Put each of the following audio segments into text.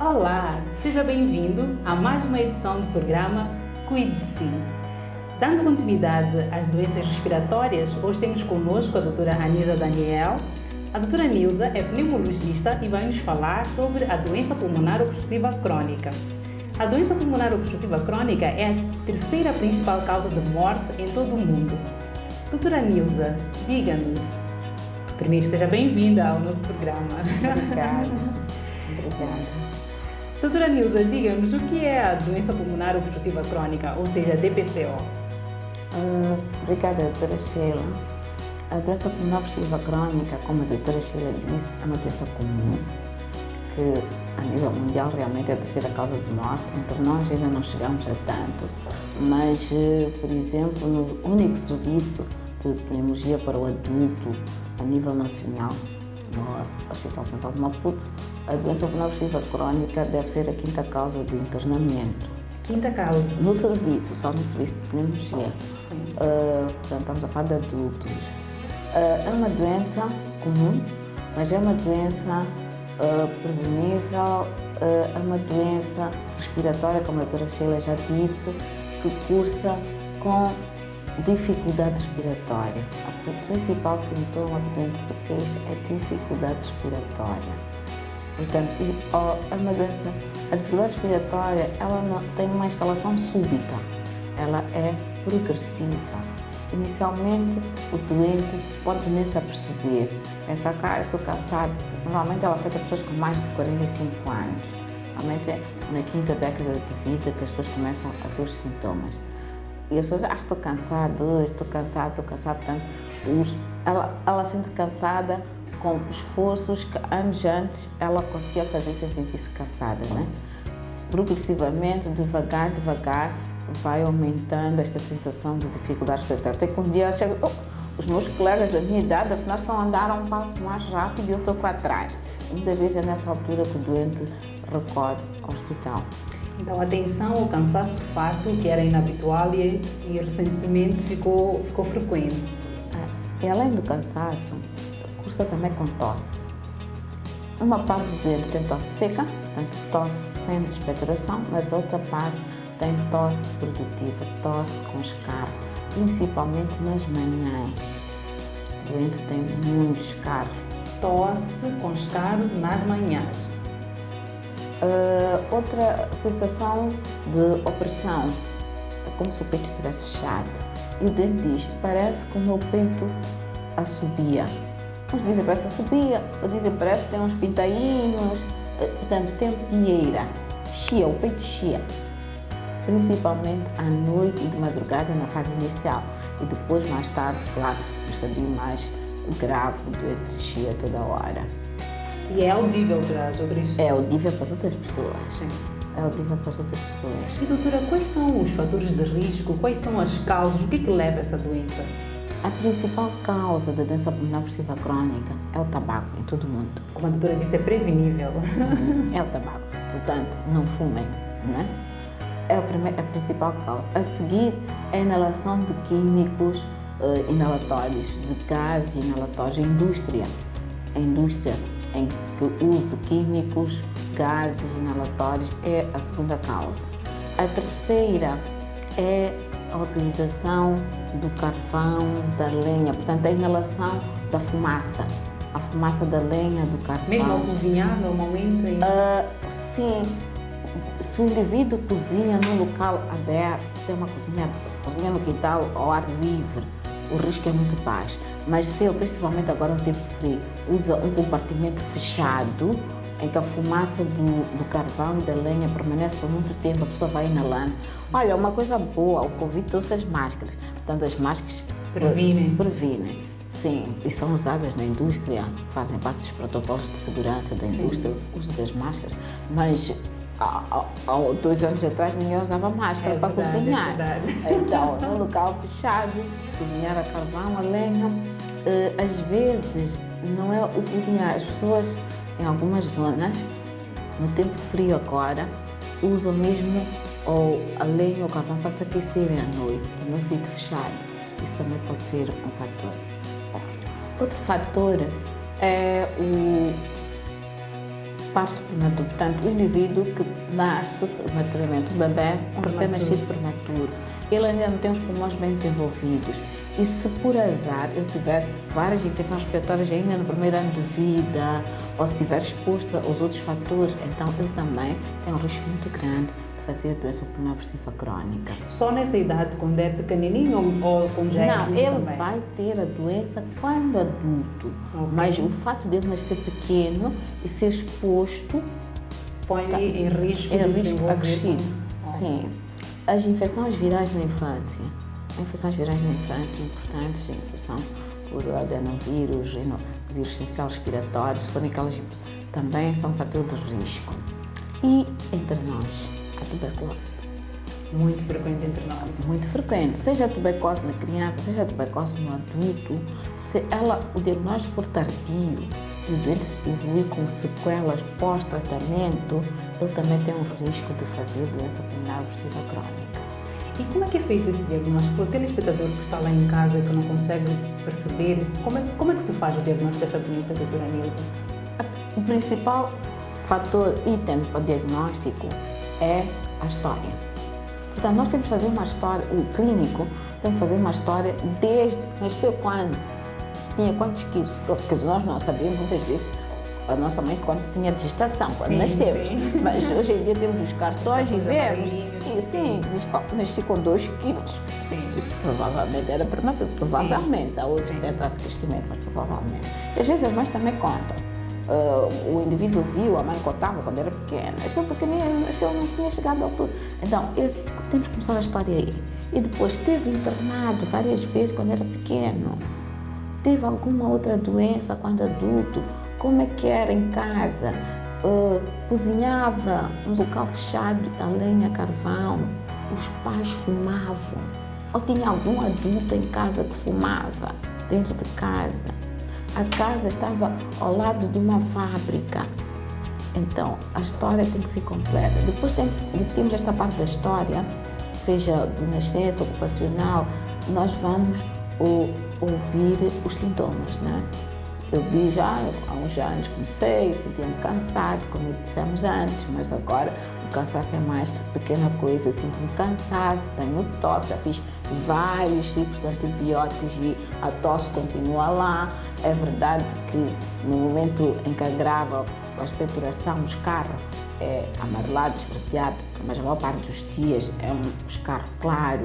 Olá, seja bem-vindo a mais uma edição do programa Cuide de Si. Dando continuidade às doenças respiratórias, hoje temos conosco a doutora Anisa Daniel. A doutora Nilza é pneumologista e vai nos falar sobre a doença pulmonar obstrutiva crônica. A doença pulmonar obstrutiva crônica é a terceira principal causa de morte em todo o mundo. Doutora Nilza, diga-nos. Primeiro, seja bem-vinda ao nosso programa. Obrigada. Doutora Nilza, diga-nos o que é a doença pulmonar obstrutiva crônica, ou seja, DPCO? Obrigada, doutora Sheila. A doença pulmonar obstrutiva crônica, como a doutora Sheila disse, é uma doença comum, que a nível mundial realmente é a terceira causa de morte. Entre nós ainda não chegamos a tanto, mas, por exemplo, no único serviço de pneumologia para o adulto a nível nacional, no Hospital Central de Maputo, a doença pulmonar obstrutiva crônica deve ser a quinta causa de internamento. Quinta causa? No serviço, só no serviço de pneumologia. Portanto, estamos a falar de adultos. É uma doença comum, mas é uma doença prevenível, é uma doença respiratória, como a doutora Sheila já disse, que cursa com dificuldade respiratória. O principal sintoma do doente se queixa é dificuldade respiratória. Portanto, é uma doença, a dificuldade respiratória, ela não tem uma instalação súbita, ela é progressiva. Inicialmente, o doente pode nem se aperceber, pensa, estou cansado. Normalmente ela afeta pessoas com mais de 45 anos. Normalmente é na quinta década de vida que as pessoas começam a ter os sintomas. E as pessoas, estou cansado tanto. Ela sente cansada com esforços que anos antes ela conseguia fazer sem sentir-se cansada, né? Progressivamente, devagar, vai aumentando esta sensação de dificuldade respiratória. Até que um dia chega, os meus colegas da minha idade, afinal, estão a andar a um passo mais rápido e eu estou para trás. E muitas vezes é nessa altura que o doente recorre ao hospital. Então, atenção ao cansaço fácil, que era inabitual e recentemente ficou frequente. E além do cansaço, cursa também com tosse. Uma parte dos doentes tem tosse seca, portanto tosse sem expectoração, mas a outra parte tem tosse produtiva, tosse com escarro, principalmente nas manhãs. O doente tem muito escarro. Tosse com escarro nas manhãs. Outra sensação de opressão, é como se o peito estivesse fechado. E o doente diz, parece que o meu peito assobia. Uns dizem parece que assobia, outros dizem parece que tem uns pintainhos. Portanto, tem pieira, chia, o peito chia. Principalmente à noite e de madrugada na fase inicial. E depois, mais tarde, claro, no estadio mais grave, o doente chia toda hora. E é audível para as outras pessoas? É audível para as outras pessoas. Sim. É audível para as outras pessoas. E doutora, quais são os fatores de risco? Quais são as causas? O que leva a essa doença? A principal causa da doença pulmonar obstrutiva crônica é o tabaco em todo o mundo. Como a doutora disse, é prevenível. É o tabaco. Portanto, não fumem, né? É a principal causa. A seguir, é a inalação de químicos inalatórios, de gases inalatórios, a indústria em que use químicos, gases inalatórios é a segunda causa. A terceira é a utilização do carvão, da lenha, portanto a inalação da fumaça, a fumaça da lenha, do carvão. Mesmo ao cozinhar normalmente? Sim, se o indivíduo cozinha num local aberto, tem uma cozinha no quintal ao ar livre, o risco é muito baixo. Mas se ele, principalmente agora no tempo frio, usa um compartimento fechado, em que a fumaça do carvão e da lenha permanece por muito tempo, a pessoa vai inalando. Olha, uma coisa boa, o Covid trouxe as máscaras. Portanto, as máscaras previnem. Sim, e são usadas na indústria, fazem parte dos protocolos de segurança da indústria, o uso das máscaras. Mas há 2 anos atrás ninguém usava máscara para cozinhar. Então, num local fechado, cozinhar a carvão, a lenha, às vezes não é o cozinhar. As pessoas, em algumas zonas, no tempo frio agora, usam mesmo a lenha ou o carvão para se aquecerem à noite, num sítio fechado. Isso também pode ser um fator. Outro fator é parto prematuro. Portanto, o indivíduo que nasce prematuramente, o bebê, um recém-nascido prematuro, ele ainda não tem os pulmões bem desenvolvidos. E se por azar ele tiver várias infecções respiratórias ainda no primeiro ano de vida, ou se estiver exposto aos outros fatores, então ele também tem um risco muito grande de fazer doença pulmonar obstrutiva crónica. Só nessa idade, quando é pequenininho ou quando já é adulto Não, ele também? vai ter a doença quando adulto, Ok. mas o fato dele nascer pequeno e ser exposto Põe-lhe em risco é de risco desenvolver. acrescido. Sim. As infecções virais na infância. Infecções virais na infância importantes, a infecção por adenovírus, vírus essencial respiratório, se forem aquelas também são fator de risco. E entre nós, a tuberculose. Muito frequente entre nós. Muito frequente, seja a tuberculose na criança, seja a tuberculose no adulto, se o diagnóstico for tardio e o doente evoluir com sequelas pós-tratamento, ele também tem um risco de fazer doença pulmonar obstrutiva crónica. E como é que é feito esse diagnóstico? O telespectador que está lá em casa e que não consegue perceber, como é que se faz o diagnóstico dessa doença, doutora Nilza? O principal fator item para o diagnóstico é a história. Portanto, nós temos que fazer uma história, o clínico tem que fazer uma história desde que nasceu quando, tinha quantos quilos, porque nós não sabíamos muitas vezes a nossa mãe quando tinha de gestação, quando nascemos. Sim. Mas hoje em dia temos os cartões e vemos, amarelinhos. e sim, diz que nasci com 2 quilos. Sim. Provavelmente era prematuro, provavelmente, há outros que têm traço de crescimento, mas provavelmente. E às vezes as mães também contam. O indivíduo viu, a mãe contava quando era pequena, nasceu pequenino, nasceu, não tinha chegado ao altura. Então, temos que começar a história aí. E depois, esteve internado várias vezes quando era pequeno. Teve alguma outra doença quando adulto? Como é que era em casa? Cozinhava num local fechado, a lenha, carvão. Os pais fumavam. Ou tinha algum adulto em casa que fumava dentro de casa. A casa estava ao lado de uma fábrica. Então, a história tem que ser completa. Depois temos esta parte da história, seja de nascença, ocupacional, nós vamos ouvir os sintomas, né? Eu vi já há uns anos, comecei, sentia-me cansado, como dissemos antes, mas agora o cansaço é mais pequena coisa. Eu sinto-me cansado, tenho tosse, já fiz vários ciclos de antibióticos e a tosse continua lá. É verdade que no momento em que agrava a expectoração, o escarro é amarelado, esverdeado, mas a maior parte dos dias é um escarro claro.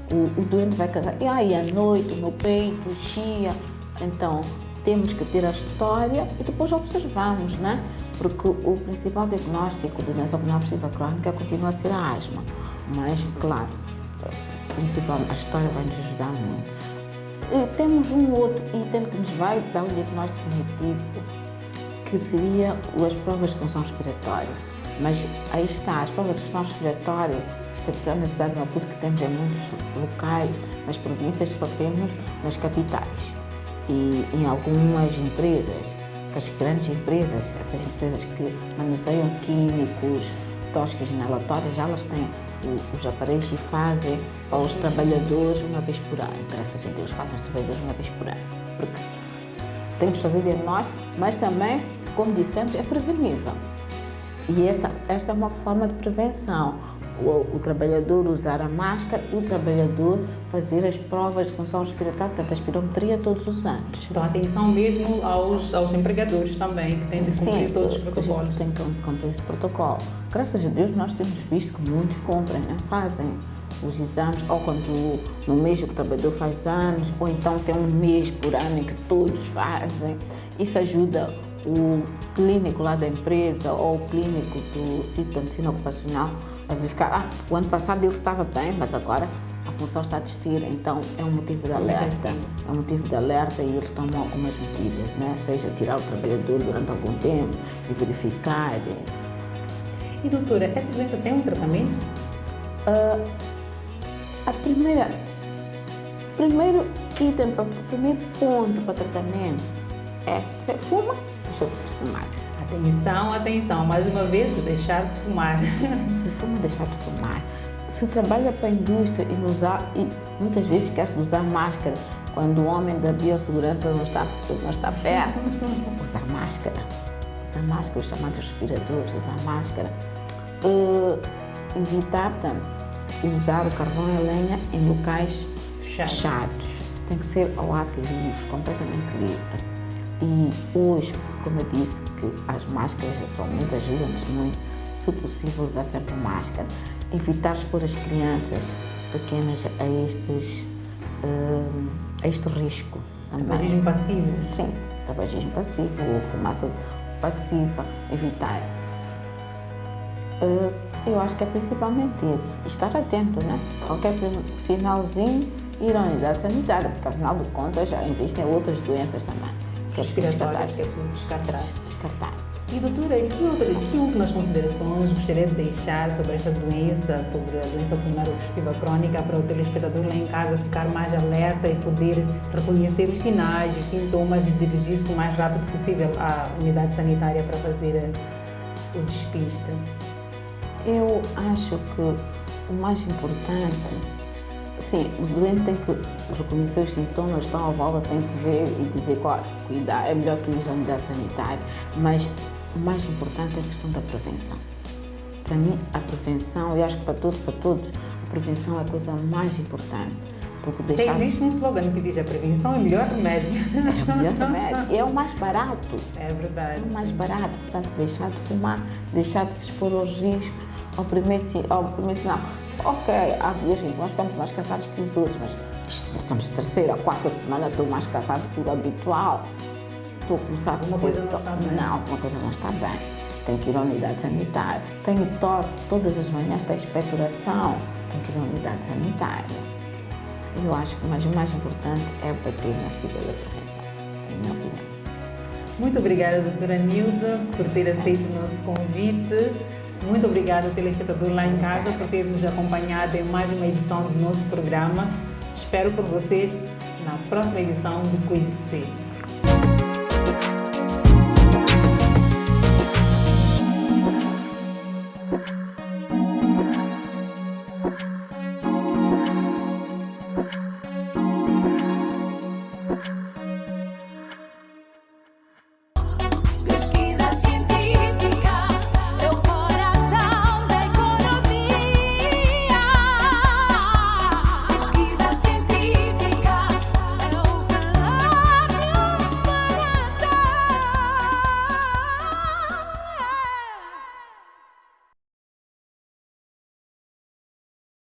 O doente vai casar, e aí à noite, no peito, chia. Então, temos que ter a história e depois observamos, né? Porque o principal diagnóstico de doença pulmonar obstrutiva crónica continua a ser a asma. Mas, claro, principalmente a história vai nos ajudar muito. E temos um outro item que nos vai dar um diagnóstico definitivo, que seria as provas de função respiratória. Mas aí está, as provas de função respiratória, excetuando na cidade de Maputo, que temos em muitos locais, nas províncias só temos nas capitais. E em algumas empresas, que as grandes empresas, essas empresas que manuseiam químicos, tóxicos inalatórios, já elas têm os aparelhos e fazem aos trabalhadores uma vez por ano. Graças a Deus fazem aos trabalhadores uma vez por ano. Porque temos que fazer diagnóstico, mas também, como dissemos, é prevenível. E esta é uma forma de prevenção. O trabalhador usar a máscara e o trabalhador fazer as provas de função respiratória, portanto, a espirometria todos os anos. Então, atenção mesmo aos empregadores também, que têm de cumprir todos os protocolos. Tem que cumprir esse protocolo. Graças a Deus, nós temos visto que muitos cumprem, né? Fazem os exames, ou quando no mês que o trabalhador faz anos, ou então tem um mês por ano em que todos fazem. Isso ajuda o clínico lá da empresa ou o clínico do sítio de medicina ocupacional a verificar, o ano passado ele estava bem, mas agora a função está a descer, então é um motivo de alerta. É um motivo de alerta e eles tomam algumas medidas, né? Seja tirar o trabalhador durante algum tempo e verificar. E doutora, essa doença tem um tratamento? Primeiro ponto para tratamento é se fuma, deixa de fumar. Atenção, mais uma vez, deixar de fumar. Se fuma, deixar de fumar. Se trabalha para a indústria e muitas vezes esquece de usar máscara, quando o homem da biossegurança não está perto, usar máscara. da máscara, os chamados respiradores, usar máscara. Evitar, portanto, usar o carvão e a lenha em locais fechados. Tem que ser ao ar livre, completamente livre. E hoje, como eu disse, que as máscaras atualmente ajudam-nos muito, se possível usar sempre máscara. Evitar expor as crianças pequenas a este risco. Tabagismo passivo? Sim, tabagismo passivo ou fumaça passiva, evitar. Eu acho que é principalmente isso, estar atento, né? Qualquer sinalzinho, ir à unidade sanitária, porque afinal de contas já existem outras doenças também. Respiratórias que é preciso descartar. E doutora, que últimas considerações gostaria de deixar sobre esta doença, sobre a doença pulmonar obstrutiva crônica, para o telespectador lá em casa ficar mais alerta e poder reconhecer os sinais, os sintomas e dirigir-se o mais rápido possível à unidade sanitária para fazer o despiste? Eu acho que o mais importante, sim, o doente tem que reconhecer os sintomas, estão à volta, tem que ver e dizer qual cuidar, é melhor que ir à unidade sanitária, mas o mais importante é a questão da prevenção. Para mim, a prevenção, eu acho que para todos, a prevenção é a coisa mais importante. Existe um slogan que diz: a prevenção é o melhor remédio. É o melhor remédio e é o mais barato. É verdade. É o mais barato, portanto, deixar de fumar, deixar de se expor aos riscos, ao primeiro sinal. Ok, há dias em que nós estamos mais cansados que os outros, mas já somos terceira, quarta semana, estou mais cansado que o habitual. Estou a começar com uma coisa não está bem. Não, uma coisa não está bem. Tenho que ir à unidade sanitária. Tenho tosse todas as manhãs, tenho expectoração. Tenho que ir à unidade sanitária. Eu acho que o mais importante é bater na sigla da prevenção, na minha opinião. Muito obrigada, doutora Nilza, por ter aceito o nosso convite. Muito obrigada, telespectador lá em casa, por ter nos acompanhado em mais uma edição do nosso programa. Espero por vocês na próxima edição do Cuide-se.